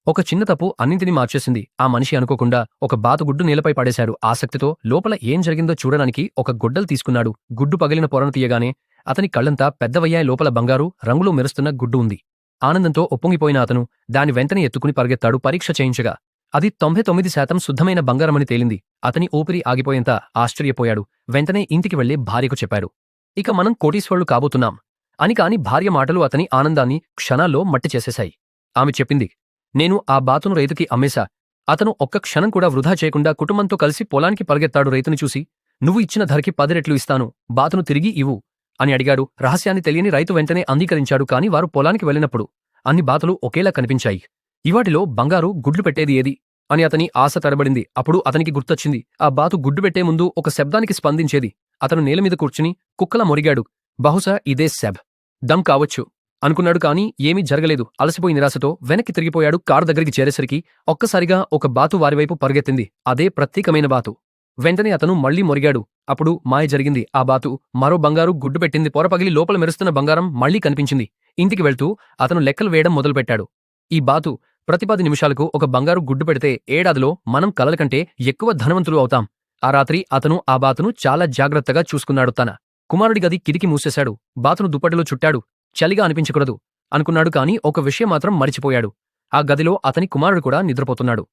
ఒక చిన్న తప్పు అన్నింటినీ మార్చేసింది. ఆ మనిషి అనుకోకుండా ఒక బాతుగుడ్డు నేలపై పడేశాడు. ఆసక్తితో లోపల ఏం జరిగిందో చూడడానికి ఒక గొడ్డలు తీసుకున్నాడు. గుడ్డు పగిలిన పొరను తీయగానే అతని కళ్లంతా పెద్దవయ్యాయి. లోపల బంగారు రంగులో మెరుస్తున్న గుడ్డు ఉంది. ఆనందంతో ఒప్పొంగిపోయిన అతను దాని వెంటనే ఎత్తుకుని పరిగెత్తాడు. పరీక్ష చేయించగా అది 99% శుద్ధమైన బంగారమని తేలింది. అతని ఊపిరి ఆగిపోయేంత ఆశ్చర్యపోయాడు. వెంటనే ఇంటికి వెళ్లి భార్యకు చెప్పాడు. ఇక మనం కోటీశ్వరులు కాబోతున్నాం అని. కాని భార్య మాటలు అతని ఆనందాన్ని క్షణాల్లో మట్టి చేసేశాయి. ఆమె చెప్పింది, నేను ఆ బాతును రైతుకి అమ్మేశా. అతను ఒక్క క్షణం కూడా వృధా చేయకుండా కుటుంబంతో కలిసి పొలానికి పరిగెత్తాడు. రైతుని చూసి, నువ్వు ఇచ్చిన ధరకి 10 రెట్లు ఇస్తాను, బాతును తిరిగి ఇవ్వు అని అడిగాడు. రహస్యాన్ని తెలియని రైతు వెంటనే అంగీకరించాడు. కాని వారు పొలానికి వెళ్ళినప్పుడు అన్ని బాతులు ఒకేలా కనిపించాయి. ఇవాటిలో బంగారు గుడ్లు పెట్టేది ఏది అని అతని ఆశ తరబడింది. అప్పుడు అతనికి గుర్తొచ్చింది, ఆ బాతు గుడ్డు పెట్టే ముందు ఒక శబ్దానికి స్పందించేది. అతను నేలమీద కూర్చుని కుక్కలా మొరిగాడు. బహుశా ఇదే శబ్ దమ్ కావచ్చు అనుకున్నాడు. కాని ఏమీ జరగలేదు. అలసిపోయి నిరాశతో వెనక్కి తిరిగిపోయాడు. కారు దగ్గరికి చేరేసరికి ఒక్కసారిగా ఒక బాతు వారివైపు పరుగెత్తింది. అదే ప్రత్యేకమైన బాతు. వెంటనే అతను మళ్లీ మొరిగాడు. అప్పుడు మాయ జరిగింది. ఆ బాతు మరో బంగారు గుడ్డు పెట్టింది. పొర పగిలి లోపల మెరుస్తున్న బంగారం మళ్లీ కనిపించింది. ఇంటికి వెళ్తూ అతను లెక్కలు వేయడం మొదలుపెట్టాడు. ఈ బాతు ప్రతి 10 నిమిషాలకు ఒక బంగారు గుడ్డు పెడితే ఏడాదిలో మనం కలల కంటే ఎక్కువ ధనవంతులు అవుతాం. ఆ రాత్రి అతను ఆ బాతును చాలా జాగ్రత్తగా చూసుకున్నాడు. తన కుమారుడి గది కిటికీ మూసేశాడు. బాతును దుప్పటిలో చుట్టాడు. చలిగా అనిపించకూడదు అనుకున్నాడు. కాని ఒక విషయం మాత్రం మరిచిపోయాడు. ఆ గదిలో అతని కుమారుడు కూడా నిద్రపోతున్నాడు.